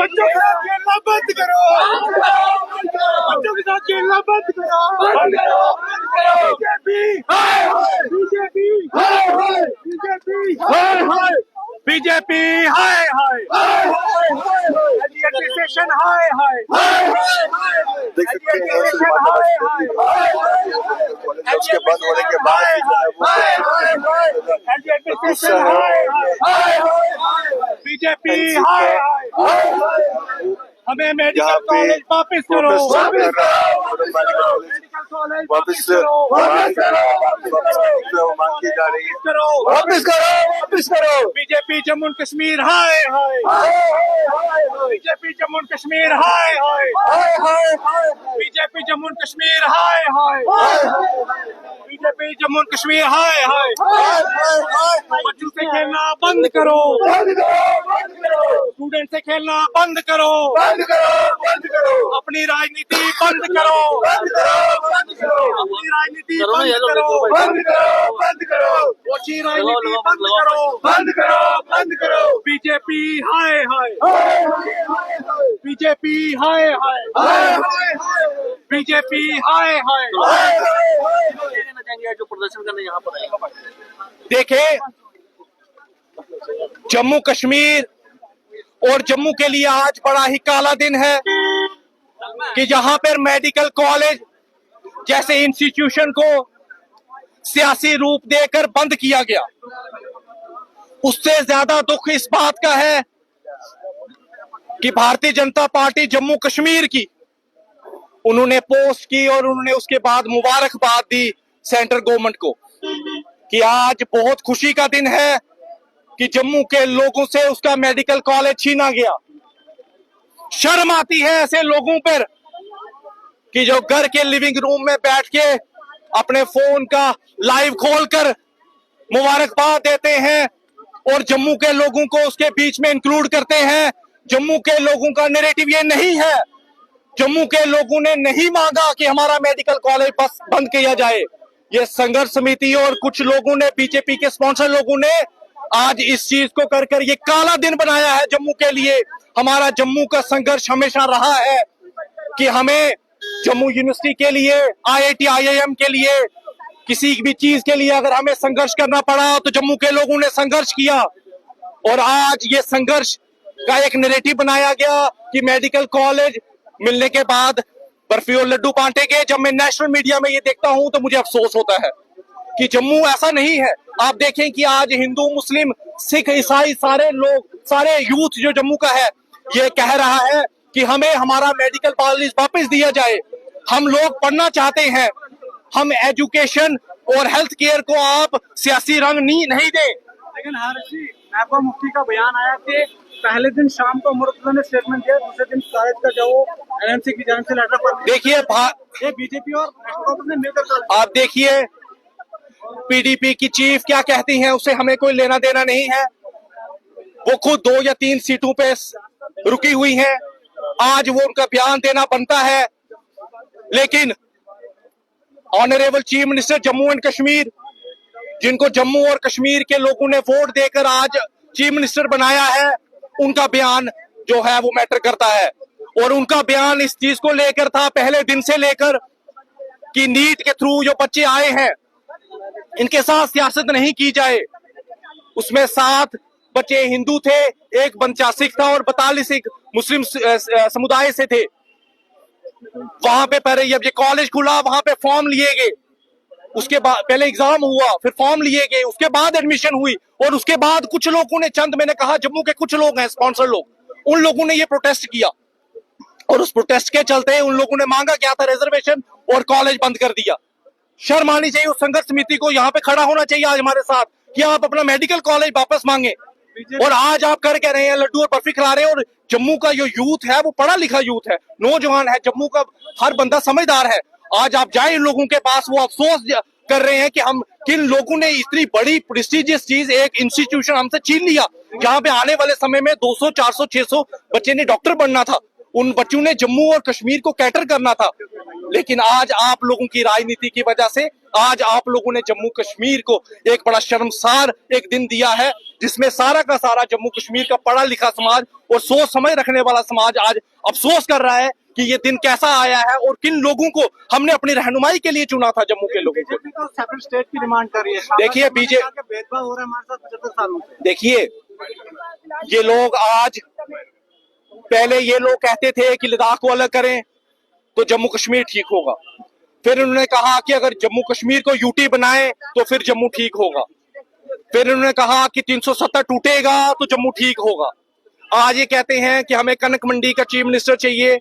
बच्चों के साथ खेलना बंद करो, बच्चों के साथ खेलना बंद करो। बीजेपी बीजेपी हाय हाय, एजुकेशन हाय हाय, एजुकेशन हाय हाय, उसके बंद होने के बाद एजुकेशन हाय हाय, बीजेपी हाय हाय, हमें मेडिकल कॉलेज वापस करो, मेडिकल कॉलेज वापस करो, मांग की जा रही है, वापस करो। बीजेपी जम्मू एंड कश्मीर हाय हाय, बीजेपी जम्मू एंड कश्मीर हाय हाय, बीजेपी जम्मू एंड कश्मीर हाय हाय, बीजेपी जम्मू एंड कश्मीर हाय हाय। बच्चों से खेलना बंद करो, स्टूडेंट से खेलना बंद करो, अपनी राजनीति बंद करो, अपनी राजनीति बंद करो, ओछी राजनीति बंद करो। बीजेपी हाय हाय, बीजेपी हाय हाय, बीजेपी हाय हाय। जो प्रदर्शन करने यहाँ पर आए, देखे, जम्मू कश्मीर और जम्मू के लिए आज बड़ा ही काला दिन है कि जहां पर मेडिकल कॉलेज जैसे इंस्टीट्यूशन को सियासी रूप देकर बंद किया गया। उससे ज्यादा दुख इस बात का है कि भारतीय जनता पार्टी जम्मू कश्मीर की उन्होंने पोस्ट की और उन्होंने उसके बाद मुबारकबाद दी सेंट्रल गवर्नमेंट को कि आज बहुत खुशी का दिन है कि जम्मू के लोगों से उसका मेडिकल कॉलेज छीना गया। शर्म आती है ऐसे लोगों पर कि जो घर के लिविंग रूम में बैठ के अपने फोन का लाइव खोलकर मुबारकबाद देते हैं और जम्मू के लोगों को उसके बीच में इंक्लूड करते हैं। जम्मू के लोगों का नैरेटिव ये नहीं है, जम्मू के लोगों ने नहीं मांगा कि हमारा मेडिकल कॉलेज बस बंद किया जाए। ये संघर्ष समिति और कुछ लोगों ने, बीजेपी के स्पॉन्सर लोगों ने आज इस चीज को कर ये काला दिन बनाया है जम्मू के लिए। हमारा जम्मू का संघर्ष हमेशा रहा है कि हमें जम्मू यूनिवर्सिटी के लिए, IIT IIM के लिए, किसी भी चीज के लिए अगर हमें संघर्ष करना पड़ा तो जम्मू के लोगों ने संघर्ष किया। और आज ये संघर्ष का एक नैरेटिव बनाया गया कि मेडिकल कॉलेज मिलने के बाद बर्फी और लड्डू बांटे गए। जब मैं नेशनल मीडिया में ये देखता हूं तो मुझे अफसोस होता है कि जम्मू ऐसा नहीं है। आप देखें कि आज हिंदू, मुस्लिम, सिख, ईसाई, सारे लोग, सारे यूथ जो जम्मू का है, ये कह रहा है कि हमें हमारा मेडिकल कॉलेज वापस दिया जाए। हम लोग पढ़ना चाहते हैं, हम एजुकेशन और हेल्थ केयर को आप सियासी रंग नहीं दें। लेकिन हर्षी, महबूबा मुफ्ती का बयान आया कि पहले दिन शाम को मुर्तजा ने स्टेटमेंट दिया, दूसरे दिन कागज का जो LMC की जान से लेटर पर देखिए ये बीजेपी और नेशनल कांग्रेस ने मिलकर, आप देखिए PDP की चीफ क्या कहती हैं, उससे हमें कोई लेना देना नहीं है। वो खुद 2 या 3 सीटों पे रुकी हुई हैं। आज वो उनका बयान देना बनता है, लेकिन honourable chief minister Jammu and Kashmir, जिनको जम्मू और कश्मीर के लोगों ने वोट देकर आज चीफ मिनिस्टर बनाया है, उनका बयान जो है वो मैटर करता है। और उनका बयान इस चीज को लेकर था पहले दिन से लेकर कि नीट के थ्रू जो बच्चे आए हैं इनके साथ सियासत नहीं की जाए। उसमें 7 बच्चे हिंदू थे, 1 बच्चा सिख था और 42 सिख मुस्लिम समुदाय से थे। वहां पे पहले जब ये कॉलेज खुला वहां पे फॉर्म लिए गए, उसके बाद पहले एग्जाम हुआ, फिर फॉर्म लिए गए, उसके बाद एडमिशन हुई। और उसके बाद कुछ लोगों ने, चंद मैंने कहा जम्मू के कुछ लोग हैं स्पॉन्सर लोग, उन लोगों ने ये प्रोटेस्ट किया और उस प्रोटेस्ट के चलते उन लोगों ने मांगा क्या था, रिजर्वेशन, और कॉलेज बंद कर दिया। शर्म आनी चाहिए उस संघर्ष समिति को, यहाँ पे खड़ा होना चाहिए आज हमारे साथ कि आप अपना मेडिकल कॉलेज वापस मांगे। और आज आप कह रहे हैं लड्डू और बर्फी खिला रहे हैं। और जम्मू का जो यूथ है वो पढ़ा लिखा यूथ है, नौजवान है, जम्मू का हर बंदा समझदार है। आज आप जाए इन लोगों के पास, वो अफसोस कर रहे हैं कि हम किन लोगों ने इतनी बड़ी प्रेस्टिजियस चीज, एक इंस्टीट्यूशन हमसे छीन लिया, जहां पे आने वाले समय में 200, 400, 600 बच्चे ने डॉक्टर बनना था। उन बच्चों ने जम्मू और कश्मीर को कैटर करना था। लेकिन आज आप लोगों की राजनीति की वजह से आज आप लोगों ने जम्मू कश्मीर को एक बड़ा शर्मसार एक दिन दिया है, जिसमें सारा का सारा जम्मू कश्मीर का पढ़ा लिखा समाज और सोच समझ रखने वाला समाज आज अफसोस कर रहा है कि ये दिन कैसा आया है और किन लोगों को हमने अपनी रहनुमाई के लिए चुना था जम्मू के लोगों को। बीजेपी तो सेपरेट स्टेट की डिमांड कर रही है। देखिए बीजेपी भेदभाव हो रहा है हमारे साथ 75 सालों से। देखिए ये लोग आज, पहले ये लोग कहते थे कि लद्दाख को अलग करें तो जम्मू कश्मीर ठीक होगा, फिर उन्होंने कहा कि अगर जम्मू कश्मीर को यूटी बनाए तो फिर जम्मू ठीक होगा, फिर उन्होंने कहा कि 370 टूटेगा तो जम्मू ठीक होगा। आज ये कहते हैं कि हमें कनक मंडी का चीफ मिनिस्टर चाहिए,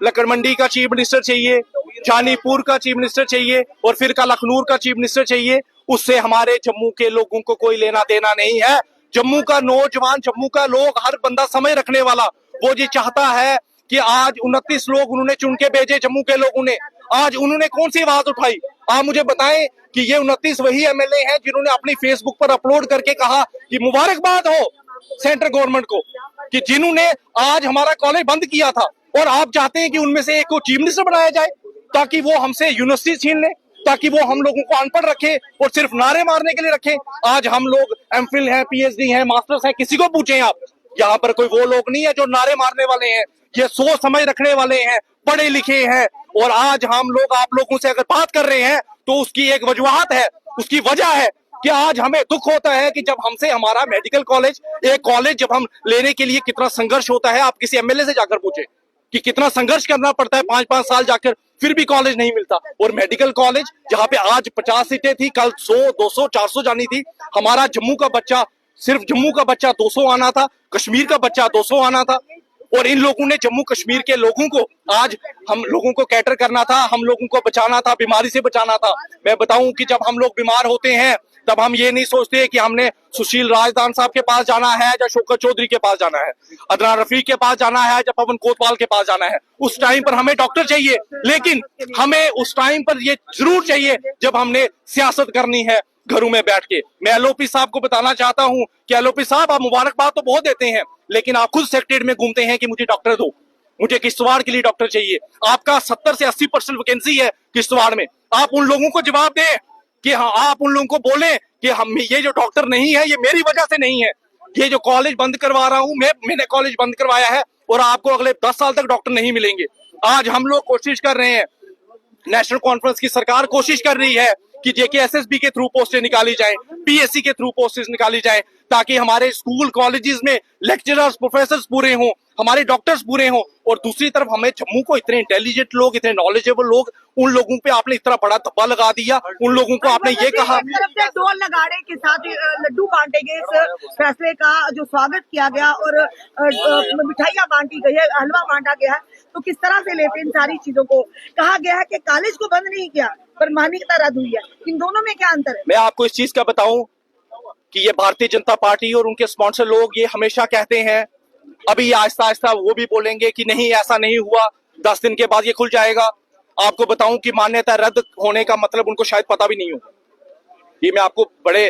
लकड़ मंडी का चीफ मिनिस्टर चाहिए, जानीपुर का चीफ मिनिस्टर चाहिए और फिर का लखनऊ का चीफ मिनिस्टर चाहिए। उससे हमारे जम्मू के लोगों को कोई लेना देना नहीं है। जम्मू का नौजवान, जम्मू का लोग, हर बंदा समझ रखने वाला, वो ये चाहता है कि आज 29 लोग उन्होंने चुन के भेजे जम्मू के लोगों ने, आज उन्होंने कौन सी आवाज उठाई? आप मुझे बताएं कि ये 29 वही एमएलए हैं जिन्होंने अपनी फेसबुक पर अपलोड करके कहा कि मुबारकबाद हो सेंट्रल गवर्नमेंट को कि जिन्होंने आज हमारा कॉलेज बंद किया था, और आप चाहते हैं कि उनमें से एक को चीफ मिनिस्टर बनाया जाए ताकि वो हमसे यूनिवर्सिटी छीन ले, ताकि वो हम लोगों को अनपढ़ रखे और सिर्फ नारे मारने के लिए रखे। आज हम लोग एमफिल हैं, पीएचडी हैं, मास्टर्स हैं, किसी को पूछें आप, यहाँ पर कोई वो लोग नहीं है जो नारे मारने वाले हैं। ये सोच समझ रखने वाले हैं, पढ़े लिखे हैं। और आज हम लोग आप लोगों से अगर बात कर रहे हैं तो उसकी एक वजूहत है, उसकी वजह है कि आज हमें दुख होता है कि जब हमसे हमारा मेडिकल कॉलेज, एक कॉलेज जब हम लेने के लिए कितना संघर्ष होता है, आप किसी एमएलए से जाकर पूछे कि कितना संघर्ष करना पड़ता है, 5-5 साल जाकर फिर भी कॉलेज नहीं मिलता। और मेडिकल कॉलेज जहाँ पे आज 50 सीटें थी, कल 100, 200, 400 जानी थी। हमारा जम्मू का बच्चा, सिर्फ जम्मू का बच्चा 200 आना था, कश्मीर का बच्चा 200 आना था। और इन लोगों ने जम्मू कश्मीर के लोगों को, आज हम लोगों को कैटर करना था, हम लोगों को बचाना था, बीमारी से बचाना था। मैं बताऊं कि जब हम लोग बीमार होते हैं तब हम ये नहीं सोचते कि हमने सुशील राजदान साहब के पास जाना है या शौकत चौधरी के पास जाना है, अदनान रफीक के पास जाना है या पवन कोतवाल के पास जाना है। उस टाइम पर हमें डॉक्टर चाहिए, लेकिन हमें उस टाइम पर ये जरूर चाहिए जब हमने सियासत करनी है घरों में बैठ के। मैं एलओपी साहब को बताना चाहता हूं कि एलओपी साहब, आप मुबारकबाद तो बहुत देते हैं, लेकिन आप खुद सेक्रेटरीट में घूमते हैं कि मुझे डॉक्टर दो, मुझे किश्तवाड़ के लिए डॉक्टर चाहिए। आपका 70 से 80% वैकेंसी है किश्तवाड़ में। आप उन लोगों को जवाब दें कि हाँ, आप उन लोगों को बोलें कि हम, ये जो डॉक्टर नहीं है ये मेरी वजह से नहीं है, ये जो कॉलेज बंद करवा रहा हूं मैंने कॉलेज बंद करवाया है और आपको अगले 10 साल तक डॉक्टर नहीं मिलेंगे। आज हम लोग कोशिश कर रहे हैं, नेशनल कॉन्फ्रेंस की सरकार कोशिश कर रही है कि जेकेएसएसबी के थ्रू पोस्टें निकाली जाएं, पीएससी के थ्रू पोस्टें निकाली जाएं, ताकि हमारे स्कूल कॉलेजेस में लेक्चरर्स, प्रोफेसर्स पूरे हों, हमारे डॉक्टर्स पूरे हों। और दूसरी तरफ हमें जम्मू को इतने इंटेलिजेंट लोग, इतने नॉलेजेबल लोग, उन लोगों पे आपने इतना बड़ा धब्बा लगा दिया। उन लोगों को आपने ये कहा, ढोल नगाड़े के साथ लड्डू बांटे गए, इस फैसले का जो स्वागत किया गया और मिठाइयाँ बांटी गई है, हलवा बांटा गया है, तो किस तरह से लेते इन सारी चीजों को? कहा गया है कि कॉलेज को बंद नहीं किया पर मान्यता रद्द हुई है, इन दोनों में क्या अंतर है? मैं आपको इस चीज का बताऊं कि ये भारतीय जनता पार्टी और उनके स्पॉन्सर लोग ये हमेशा कहते हैं, अभी आहिस्ता आहिस्ता वो भी बोलेंगे कि नहीं ऐसा नहीं हुआ, 10 दिन के बाद ये खुल जाएगा। आपको बताऊं कि मान्यता रद्द होने का मतलब उनको शायद पता भी नहीं हो। ये मैं आपको बड़े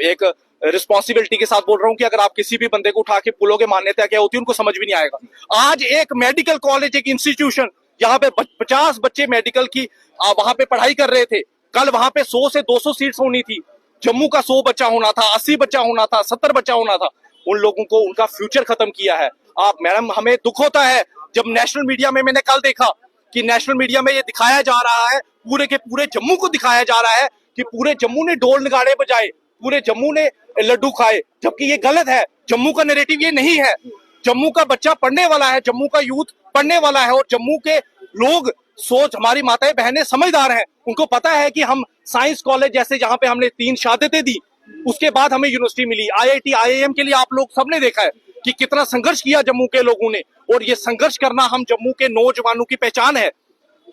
एक रिस्पॉन्सिबिलिटी के साथ बोल रहा हूं कि अगर आप किसी भी बंदे को उठा के बोलोगे मान्यता क्या होती है, उनको समझ भी नहीं आएगा। आज एक मेडिकल कॉलेज, एक इंस्टीट्यूशन, यहाँ पे 50 बच्चे मेडिकल की वहां पे पढ़ाई कर रहे थे, कल वहां पे 100 से 200 सीट्स होनी थी। जम्मू का 100 बच्चा होना था, 80 बच्चा होना था, 70 बच्चा होना था। उन लोगों को उनका फ्यूचर खत्म किया है। आप मैडम, हमें दुख होता है जब नेशनल मीडिया में, मैंने कल देखा कि नेशनल मीडिया में ये दिखाया जा रहा है, पूरे के पूरे जम्मू को दिखाया जा रहा है कि पूरे जम्मू ने ढोल नगाड़े बजाए, पूरे जम्मू ने लड्डू खाए, जबकि ये गलत है। जम्मू का नैरेटिव ये नहीं है। जम्मू का बच्चा पढ़ने वाला है, जम्मू का यूथ पढ़ने वाला है और जम्मू के लोग, सोच, हमारी माताएं बहनें समझदार हैं, उनको पता है कि हम साइंस कॉलेज जैसे जहां पे हमने 3 शहादतें दी, उसके बाद हमें यूनिवर्सिटी मिली। आईआईटी, आईआईएम के लिए आप लोग सबने देखा है कि कितना संघर्ष किया जम्मू के लोगों ने, और ये संघर्ष करना हम जम्मू के नौजवानों की पहचान है।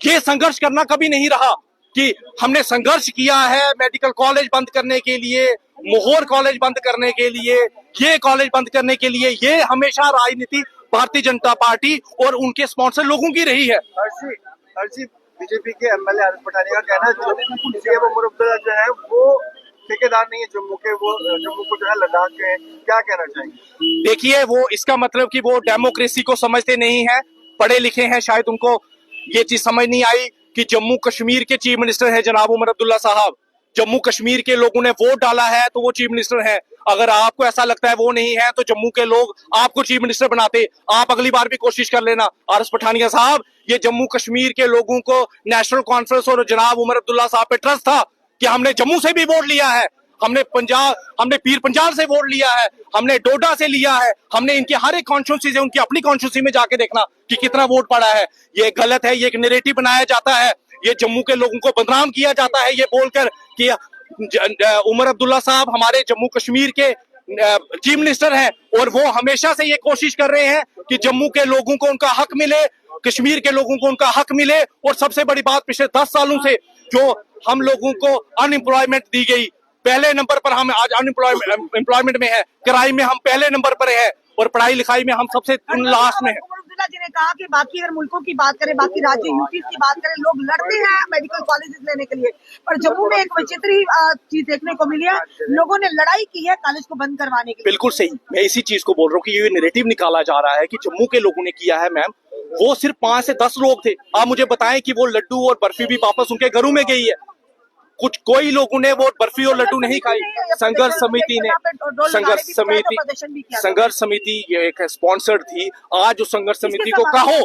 ये संघर्ष करना कभी नहीं रहा कि हमने संघर्ष किया है मेडिकल कॉलेज बंद करने के लिए, मोहर कॉलेज बंद करने के लिए, ये कॉलेज बंद करने के लिए। ये हमेशा राजनीति भारतीय जनता पार्टी और उनके स्पॉन्सर लोगों की रही है। हर्षी, बीजेपी के एमएलए आरिफ पठानी का कहना है सीएम उमर अब्दुल्ला जो है वो ठेकेदार नहीं है जम्मू के, वो जम्मू को जो है लद्दाख के, क्या कहना चाहिए? देखिए, वो इसका मतलब कि वो डेमोक्रेसी को समझते नहीं है, पढ़े लिखे हैं, शायद उनको ये चीज समझ नहीं आई कि जम्मू कश्मीर के चीफ मिनिस्टर हैं जनाब उमर अब्दुल्ला साहब। जम्मू कश्मीर के लोगों ने वोट डाला है तो वो चीफ मिनिस्टर हैं। अगर आपको ऐसा लगता है वो नहीं है तो जम्मू के लोग आपको चीफ मिनिस्टर बनाते। आप अगली बार भी कोशिश कर लेना। आरएस पठानिया साहब, ये जम्मू कश्मीर के लोगों को नेशनल कॉन्फ्रेंस और जनाब उमर अब्दुल्ला साहब पे ट्रस्ट था कि हमने जम्मू से भी वोट लिया है, हमने पीर पंजाल से वोट लिया है, हमने डोडा से लिया है, हमने इनकी हर एक कॉन्स्टिट्यूंसी से, उनकी अपनी कॉन्स्टिट्यूंसी में जाके देखना कि कितना वोट पड़ा है। ये गलत है, ये एक नैरेटिव बनाया जाता है, ये जम्मू के लोगों को बदनाम किया जाता है ये बोलकर कि उमर अब्दुल्ला साहब हमारे जम्मू कश्मीर के चीफ मिनिस्टर हैं और वो हमेशा से ये कोशिश कर रहे हैं कि जम्मू के लोगों को उनका हक मिले, कश्मीर के लोगों को उनका हक मिले। और सबसे बड़ी बात, पिछले 10 सालों से जो हम लोगों को अनएम्प्लॉयमेंट दी गई, पहले नंबर पर हम आज अनएम्प्लॉयमेंट में है, क्राइम में हम पहले नंबर पर है और पढ़ाई लिखाई में हम सबसे लास्ट में है। उमर अब्दुल्ला जी ने कहा कि बाकी अगर मुल्कों की बात करें, बाकी राज्य यूपी की बात करें, लोग लड़ते हैं मेडिकल कॉलेजेस लेने के लिए, पर जम्मू में एक विचित्र ही चीज देखने को मिली है, लोगों ने लड़ाई की है कॉलेज को बंद करवाने के लिए। बिल्कुल सही, मैं इसी चीज को बोल रहा हूँ कि ये नैरेटिव निकाला जा रहा है कि जम्मू के लोगों ने किया है। मैम, वो सिर्फ 5 से 10 लोग थे। आप मुझे बताएं कि वो लड्डू और बर्फी भी वापस उनके घरों में गई है। कोई लोगों ने वो बर्फी और लड्डू नहीं खाई। संघर्ष समिति ये एक स्पॉन्सर्ड थी। आज उस संघर्ष समिति को कहो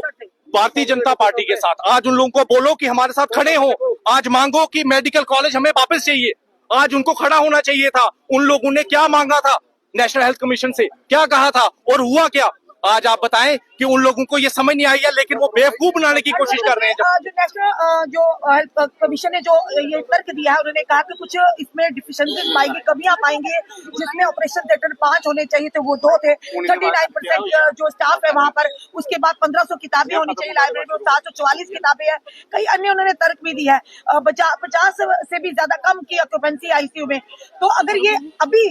भारतीय जनता पार्टी के साथ, आज उन लोगों को बोलो कि हमारे साथ खड़े हो, आज मांगो कि मेडिकल कॉलेज हमें वापस चाहिए। आज उनको खड़ा होना चाहिए था। उन लोगों ने क्या मांगा था नेशनल हेल्थ कमीशन से, क्या कहा था और हुआ क्या? आज आप बताएं कि उन लोगों को ये समझ नहीं आई है, लेकिन वो बेवकूफ बनाने की कोशिश कर रहे हैं। जो नेशनल जो हेल्थ कमीशन ने जो ये तर्क दिया है, उन्होंने कहा कि कुछ इसमें डिफिशिएंसीज पाएंगे, कमियां पाएंगे, जिसमें ऑपरेशन थिएटर 5 होने चाहिए थे वो 2 थे, 39% जो स्टाफ है वहां पर, उसके बाद 1500 किताबें होनी चाहिए लाइब्रेरी में, 744 किताबें हैं। कई अन्य उन्होंने तर्क भी दिया है। 50 से भी ज्यादा कम की ऑक्यूपेंसी आईसीयू में। तो अगर ये अभी